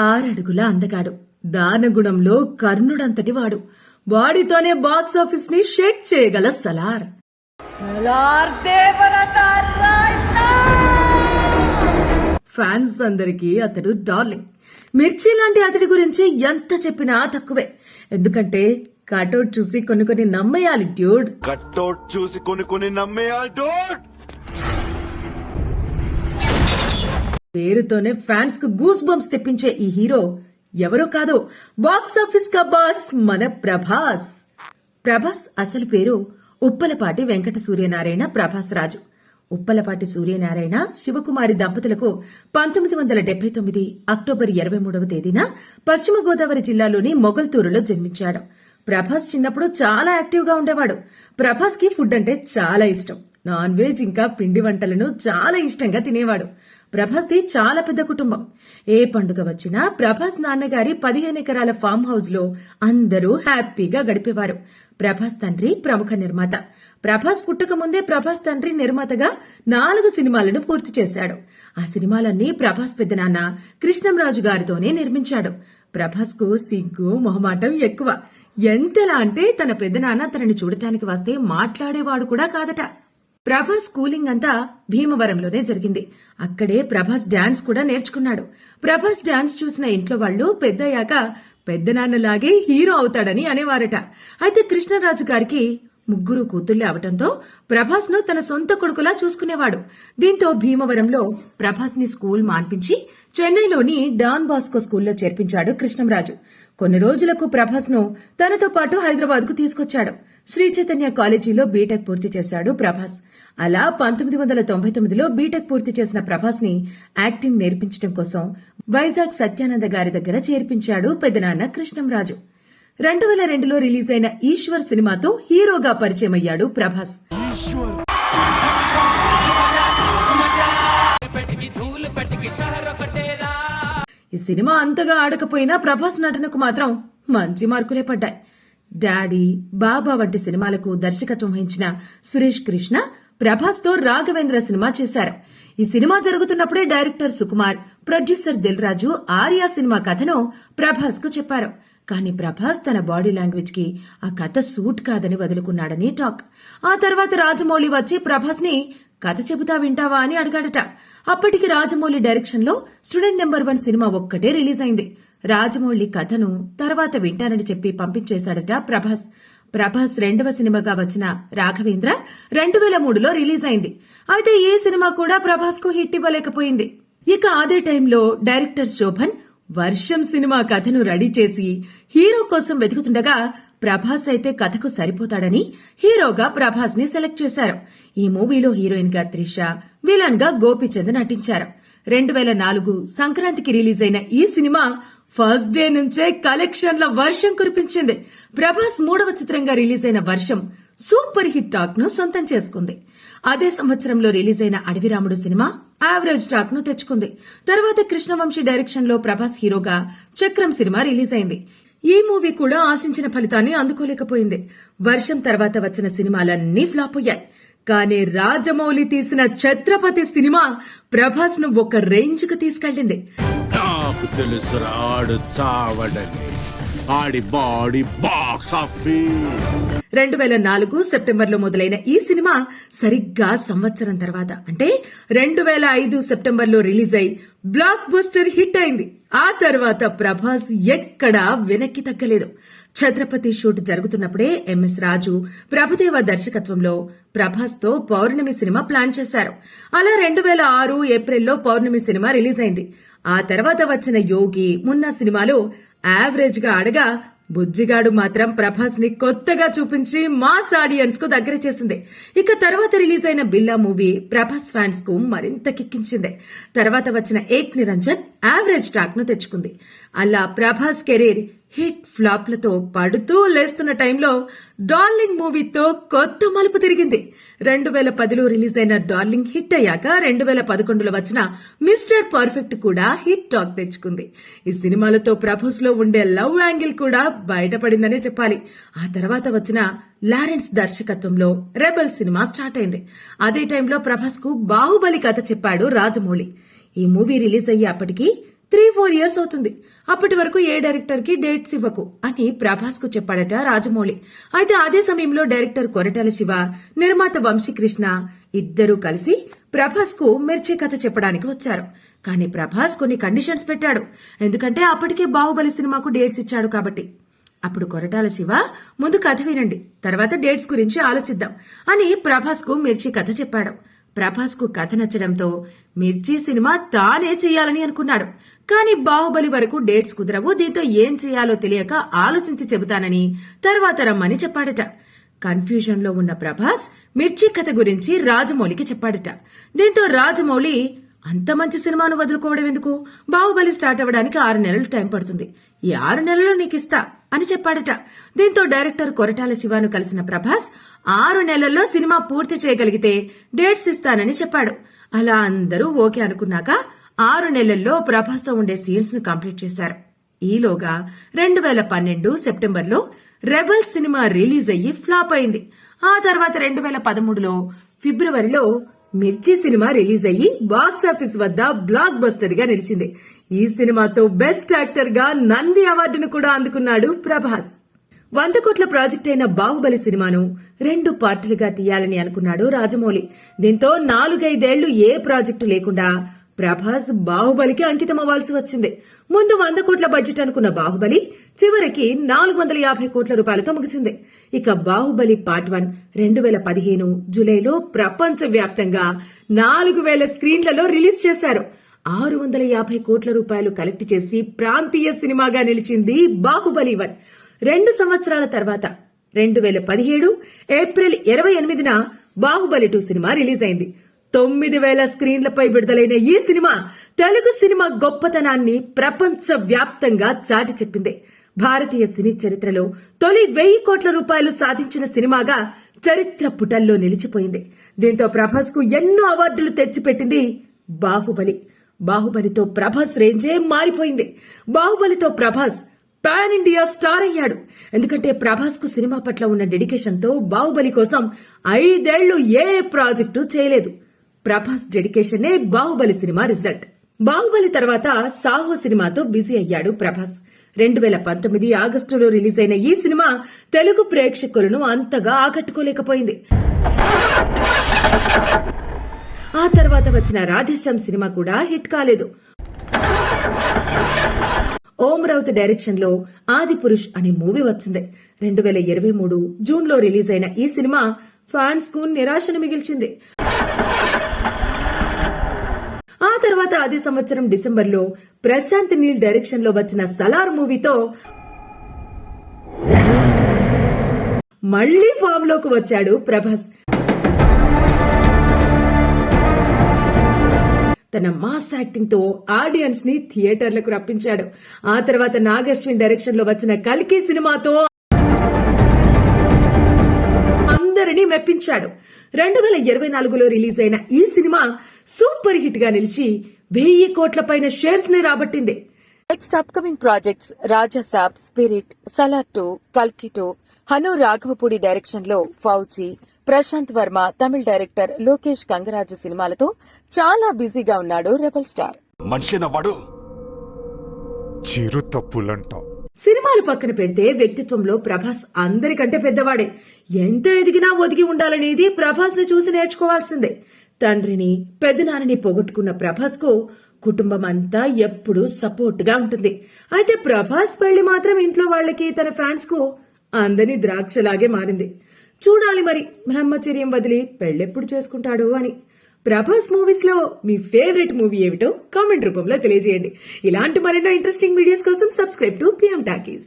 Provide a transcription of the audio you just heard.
6 అడుగుల అందగాడు, దానగుణంలో కర్ణుడంతటి వాడు, వాడితోనే బాక్స్ ఆఫీస్ ని షేక్ చేయగల సలార్. ఫ్యాన్స్ అందరికీ అతడు డార్లింగ్. మిర్చి లాంటి అతడి గురించి ఎంత చెప్పినా తక్కువే. ఎందుకంటే కటౌట్ చూసి కొన్ని నమ్మేయాలి డ్యూడ్. కటౌట్ చూసి కొన్ని నమ్మేయాలి డ్యూడ్. పేరుతోనే ఫ్యాన్స్ కు గూస్ బంప్స్ తెప్పించే ఈ హీరో ఎవరో కాదు, బాక్స్ ఆఫీస్ కా బాస్ మన ప్రభాస్. ప్రభాస్ అసలు పేరు ఉప్పలపాటి వెంకట సూర్యనారాయణ ప్రభాస్ రాజు. ఉప్పలపాటి సూర్యనారాయణ శివకుమారి దంపతులకు 1979 అక్టోబర్ 23వ తేదీన పశ్చిమ గోదావరి జిల్లాలోని మొగల్తూరులో జన్మించాడు. ప్రభాస్ చిన్నప్పుడు చాలా యాక్టివ్ గా ఉండేవాడు. ప్రభాస్ కి ఫుడ్ అంటే చాలా ఇష్టం. నాన్ వెజ్ ఇంకా పిండి వంటలను చాలా ఇష్టంగా తినేవాడు. ప్రభాస్ ది చాలా పెద్ద కుటుంబం. ఏ పండుగ వచ్చినా ప్రభాస్ నాన్నగారి 15 ఎకరాల ఫామ్ హౌస్ లో అందరూ హ్యాపీగా గడిపేవారు. ప్రభాస్ తండ్రి ప్రముఖ నిర్మాత. ప్రభాస్ పుట్టక ముందే ప్రభాస్ తండ్రి నిర్మాతగా 4 సినిమాలను పూర్తి చేశాడు. ఆ సినిమాలన్నీ ప్రభాస్ పెద్దనాన్న కృష్ణంరాజు గారితోనే నిర్మించాడు. ప్రభాస్ కు సిగ్గు మొహమాటం ఎక్కువ. ఎంతలా అంటే తన పెద్దనాన్న తనని చూడటానికి వస్తే మాట్లాడేవాడు కూడా కాదట. ప్రభాస్ స్కూలింగ్ అంతా భీమవరంలోనే జరిగింది. అక్కడే ప్రభాస్ డాన్స్ కూడా నేర్చుకున్నాడు. ప్రభాస్ డాన్స్ చూసిన ఇంట్లో వాళ్లు పెద్దయ్యాక పెద్దనాన్నలాగే హీరో అవుతాడని అనేవారట. అయితే కృష్ణరాజు గారికి 3 కూతుళ్లే అవటంతో ప్రభాస్ ను తన సొంత కొడుకులా చూసుకునేవాడు. దీంతో భీమవరంలో ప్రభాస్ ని స్కూల్ మాన్పించి చెన్నైలోని డాన్ బాస్కో స్కూల్లో చేర్పించాడు కృష్ణంరాజు. కొన్ని రోజులకు ప్రభాస్ ను తనతో పాటు హైదరాబాద్ కు తీసుకొచ్చాడు. శ్రీ చైతన్య కాలేజీలో బీటెక్ పూర్తి చేశాడు ప్రభాస్. అలా 1999లో బీటెక్ పూర్తి చేసిన ప్రభాస్ ని యాక్టింగ్ నేర్పించడం కోసం వైజాగ్ సత్యానంద గారి దగ్గర చేర్పించాడు పెద్దనాన్న కృష్ణంరాజు. 2002లో రిలీజ్ అయిన ఈశ్వర్ సినిమాతో హీరోగా పరిచయమయ్యాడు ప్రభాస్. ఈ సినిమా అంతగా ఆడకపోయినా ప్రభాస్ నటనకు మాత్రం మంచి మార్కులే పడ్డాయి. డాడీ, బాబా వంటి సినిమాలకు దర్శకత్వం వహించిన సురేష్ కృష్ణ ప్రభాస్ తో రాఘవేంద్ర సినిమా చేశారు. ఈ సినిమా జరుగుతున్నప్పుడే డైరెక్టర్ సుకుమార్, ప్రొడ్యూసర్ దిల్ రాజు ఆర్యా సినిమా కథను ప్రభాస్ కు చెప్పారు. కానీ ప్రభాస్ తన బాడీ లాంగ్వేజ్ కి ఆ కథ సూట్ కాదని వదులుకున్నాడని టాక్. ఆ తర్వాత రాజమౌళి వచ్చి ప్రభాస్ ని కథ చెబుతా వింటావా అని అడిగాడట. అప్పటికి రాజమౌళి డైరెక్షన్ లో స్టూడెంట్ నెంబర్ 1 సినిమా ఒక్కటే రిలీజ్ అయింది. రాజమౌళి కథను తర్వాత వింటానని చెప్పి పంపించేశాడట ప్రభాస్. ప్రభాస్ 2వ సినిమాగా వచ్చిన రాఘవేంద్ర 2003లో రిలీజ్ అయింది. అయితే ఈ సినిమా కూడా ప్రభాస్ కు హిట్ ఇవ్వలేకపోయింది. ఇక అదే టైంలో డైరెక్టర్ శోభన్ వర్షం సినిమా కథను రెడీ చేసి హీరో కోసం వెతుకుతుండగా ప్రభాస్ అయితే కథకు సరిపోతాడని హీరోగా ప్రభాస్ ని సెలెక్ట్ చేశారు. ఈ మూవీలో హీరోయిన్ గా త్రిష, విలన్ గా గోపీచంద్ నటించారు. 2004 సంక్రాంతికి రిలీజ్ అయిన ఈ సినిమా ఫస్ట్ డే నుంచే కలెక్షన్ల వర్షం కురిపించింది. ప్రభాస్ 3వ చిత్రంగా రిలీజ్ అయిన వర్షం సూపర్ హిట్ టాక్ ను సొంతం చేసుకుంది. అదే సంవత్సరంలో రిలీజ్ అయిన అడవిరాముడు సినిమా యావరేజ్ టాక్ ను తెచ్చుకుంది. తర్వాత కృష్ణవంశీ డైరెక్షన్ లో ప్రభాస్ హీరోగా చక్రం సినిమా రిలీజ్ అయింది. ఈ మూవీ కూడా ఆశించిన ఫలితాన్ని అందుకోలేకపోయింది. వర్షం తర్వాత వచ్చిన సినిమాలన్నీ ఫ్లాప్ అయ్యాయి. కానీ రాజమౌళి తీసిన ఛత్రపతి సినిమా ప్రభాస్ ను ఒక రేంజ్ కు తీసుకెళ్లింది. నాకు తెలుసు రాడు చావడని, ఆడి బాడీ బాక్స్ ఆఫీస్. 2004 సెప్టెంబర్లో మొదలైన ఈ సినిమా సరిగ్గా సంవత్సరం తర్వాత అంటే 2005 సెప్టెంబర్లో రిలీజ్ అయి బ్లాక్ బస్టర్ హిట్ అయింది. ఆ తర్వాత ప్రభాస్ ఎక్కడా వెనక్కి తగ్గలేదు. ఛత్రపతి షూట్ జరుగుతున్నప్పుడే ఎంఎస్ రాజు, ప్రభుదేవ దర్శకత్వంలో ప్రభాస్ తో పౌర్ణమి సినిమా ప్లాన్ చేశారు. అలా 2006 ఏప్రిల్లో పౌర్ణమి సినిమా రిలీజ్ అయింది. ఆ తర్వాత వచ్చిన యోగి, మున్నా సినిమాలు యావరేజ్ గా ఆడగా బుజ్జిగాడు మాత్రం ప్రభాస్ ని కొత్తగా చూపించి మాస్ ఆడియన్స్ కు దగ్గర చేసింది. ఇక తర్వాత రిలీజ్ అయిన బిల్లా మూవీ ప్రభాస్ ఫ్యాన్స్ కు మరింత కిక్కించింది. తర్వాత వచ్చిన ఏక్ నిరంజన్ యావరేజ్ టాక్ ను తెచ్చుకుంది. అలా ప్రభాస్ కెరీర్ హిట్ ఫ్లాప్లతో పడుతూ లేస్తున్న టైంలో డార్లింగ్ మూవీతో కొత్త మలుపు తిరిగింది. 2010లో రిలీజ్ అయిన డార్లింగ్ హిట్ అయ్యాక 2011లో వచ్చిన మిస్టర్ పర్ఫెక్ట్ కూడా హిట్ టాక్ తెచ్చుకుంది. ఈ సినిమాలతో ప్రభాస్ లో ఉండే లవ్ యాంగిల్ కూడా బయటపడిందనే చెప్పాలి. ఆ తర్వాత వచ్చిన లారెన్స్ దర్శకత్వంలో రెబెల్ సినిమా స్టార్ట్ అయింది. అదే టైంలో ప్రభాస్ కు బాహుబలి కథ చెప్పాడు రాజమౌళి. ఈ మూవీ రిలీజ్ అయ్యే అప్పటికి 3-4 ఇయర్స్ అవుతుంది. అప్పటి వరకు ఏ డైరెక్టర్ కి డేట్స్ ఇవ్వకు అని ప్రభాస్ కు చెప్పాడట రాజమౌళి. అయితే అదే సమయంలో డైరెక్టర్ కొరటాల శివ, నిర్మాత వంశీకృష్ణ ఇద్దరూ కలిసి ప్రభాస్ కు మిర్చి కథ చెప్పడానికి వచ్చారు. కానీ ప్రభాస్ కొన్ని కండిషన్స్ పెట్టాడు. ఎందుకంటే అప్పటికే బాహుబలి సినిమాకు డేట్స్ ఇచ్చాడు కాబట్టి. అప్పుడు కొరటాల శివ, ముందు కథ వినండి, తర్వాత డేట్స్ గురించి ఆలోచిద్దాం అని ప్రభాస్ కు మిర్చి కథ చెప్పాడు. ప్రభాస్ కు కథ నచ్చడంతో మిర్చి సినిమా తానే చేయాలని అనుకున్నాడు. కానీ బాహుబలి వరకు డేట్స్ కుదరవు, దీంతో ఏం చేయాలో తెలియక ఆలోచించి చెబుతానని తర్వాత రమ్మని చెప్పాడట. కన్ఫ్యూజన్ లో ఉన్న ప్రభాస్ మిర్చి కథ గురించి రాజమౌళికి చెప్పాడట. దీంతో రాజమౌళి, అంత మంచి సినిమాను వదులుకోవడం ఎందుకు, బాహుబలి స్టార్ట్ అవ్వడానికి 6 నెలలు టైం పడుతుంది, ఈ 6 నెలలు నీకిస్తా అని చెప్పాడట. దీంతో డైరెక్టర్ కొరటాల శివను కలిసిన ప్రభాస్ 6 నెలల్లో సినిమా పూర్తి చేయగలిగితే డేట్స్ ఇస్తానని చెప్పాడు. అలా అందరూ ఓకే అనుకున్నాక 6 నెలల్లో ప్రభాస్ తో ఉండే సీన్స్ ను కంప్లీట్ చేశారు. ఈలోగా 2012 సెప్టెంబర్లో రెబల్ సినిమా రిలీజ్ అయ్యి ఫ్లాప్ అయింది. ఆ తర్వాత 2013లో ఫిబ్రవరిలో మిర్చి సినిమా రిలీజ్ అయ్యి బాక్సాఫీస్ వద్ద బ్లాక్ బస్టర్ గా నిలిచింది. ఈ సినిమాతో బెస్ట్ యాక్టర్ గా నంది అవార్డును కూడా అందుకున్నాడు ప్రభాస్. 100 కోట్ల ప్రాజెక్ట్ అయిన బాహుబలి సినిమాను 2 పార్టులుగా తీయాలని అనుకున్నాడు రాజమౌళి. దీంతో 4-5 ఏళ్లు ఏ ప్రాజెక్టు లేకుండా ప్రభాస్ బాహుబలికి అంకితమవ్వాల్సి వచ్చింది. ముందు 100 కోట్ల బడ్జెట్ అనుకున్న బాహుబలి చివరికి 450 కోట్ల రూపాయలతో ముగిసింది. ఇక బాహుబలి పార్ట్ 1 2015 జూలైలో ప్రపంచవ్యాప్తంగా 4000 స్క్రీన్లలో రిలీజ్ చేశారు. 650 కోట్ల రూపాయలు కలెక్ట్ చేసి ప్రాంతీయ సినిమాగా నిలిచింది బాహుబలి 1. 2 సంవత్సరాల తర్వాత 2017 ఏప్రిల్ 28న బాహుబలి 2 సినిమా రిలీజ్ అయింది. 9000 స్క్రీన్లపై విడుదలైన ఈ సినిమా తెలుగు సినిమా గొప్పతనాన్ని ప్రపంచ వ్యాప్తంగా చాటి చెప్పింది. భారతీయ సినీ చరిత్రలో తొలి 1000 కోట్ల రూపాయలు సాధించిన సినిమాగా చరిత్ర పుటల్లో నిలిచిపోయింది. దీంతో ప్రభాస్ కు ఎన్నో అవార్డులు తెచ్చిపెట్టింది బాహుబలి. బాహుబలితో ప్రభాస్ రేంజే మారిపోయింది. బాహుబలితో ప్రభాస్ పాన్ ఇండియా స్టార్ అయ్యాడు. ఎందుకంటే ప్రభాస్ కు సినిమా పట్ల ఉన్న డెడికేషన్ తో బాహుబలి కోసం 5 ఏళ్లు ఏ ప్రాజెక్టు చేయలేదు. ప్రభాస్ డెడికేషనే బాహుబలి సినిమా రిజల్ట్. బాహుబలి తర్వాత సాహో సినిమాతో బిజీ అయ్యాడు ప్రభాస్. 2019 ఆగస్టులో రిలీజ్ అయిన ఈ సినిమా తెలుగు ప్రేక్షకులను అంతగా ఆకట్టుకోలేకపోయింది. ఆ తర్వాత వచ్చిన రాధేశ్యామ్ సినిమా కూడా హిట్ కాలేదు. ఓం రౌత్ డైరెక్షన్ లో ఆదిపురుష్ అనే మూవీ వచ్చింది. 2023 జూన్ లో రిలీజ్ అయిన ఈ సినిమా ఫ్యాన్స్ కు నిరాశను మిగిల్చింది. ఆ తర్వాత అదే సంవత్సరం డిసెంబర్లో ప్రశాంత్ నీల్ డైరెక్షన్ లో వచ్చిన సలార్ మూవీతో మళ్లీ ఫామ్ లోకి వచ్చాడు ప్రభాస్. తన మాస్ యాక్టింగ్ తో ఆడియన్స్ ని థియేటర్లకు రప్పించాడు. ఆ తర్వాత నాగశ్విన్ డైరెక్షన్ లో వచ్చిన కల్కి సినిమాతో అందరినీ మెప్పించాడు. 2024లో రిలీజ్ అయిన ఈ సినిమా సూపర్ హిట్ గా నిలిచి 1000 కోట్ల పైన షేర్స్ ని రాబట్టింది. Next upcoming projects Rajasaab, spirit, Salaar 2, కల్కి 2, హను రాఘవపూడి డైరెక్షన్ లో ఫౌజీ, ప్రశాంత్ వర్మ, తమిళ డైరెక్టర్ లోకేష్ కంగరాజు సినిమాలతో చాలా బిజీగా ఉన్నాడు రెబల్ స్టార్. మనిషినవాడు చిరు తప్పులంట. సినిమాలు పక్కన పెడితే వ్యక్తిత్వంలో ప్రభాస్ అందరికంటే పెద్దవాడే. ఎంత ఎదిగినా ఒదిగి ఉండాలనేది ప్రభాస్ ని చూసి నేర్చుకోవాల్సిందే. తండ్రిని, పెద్దనాన్నని పోగొట్టుకున్న ప్రభాస్ కు కుటుంబం అంతా ఎప్పుడూ సపోర్ట్ గా ఉంటుంది. అయితే ప్రభాస్ పెళ్లి మాత్రం ఇంట్లో వాళ్ళకి, తన ఫ్యాన్స్ కు అందని ద్రాక్షలాగే మారింది. చూడాలి మరి బ్రహ్మచర్యం వదిలి పెళ్ళెప్పుడు చేసుకుంటాడు అని. ప్రభాస్ మూవీస్ లో మీ ఫేవరెట్ మూవీ ఏమిటో కామెంట్ రూపంలో తెలియజేయండి. ఇలాంటి మరెన్నో ఇంట్రెస్టింగ్ వీడియోస్ కోసం సబ్స్క్రైబ్ టు PM Talkies.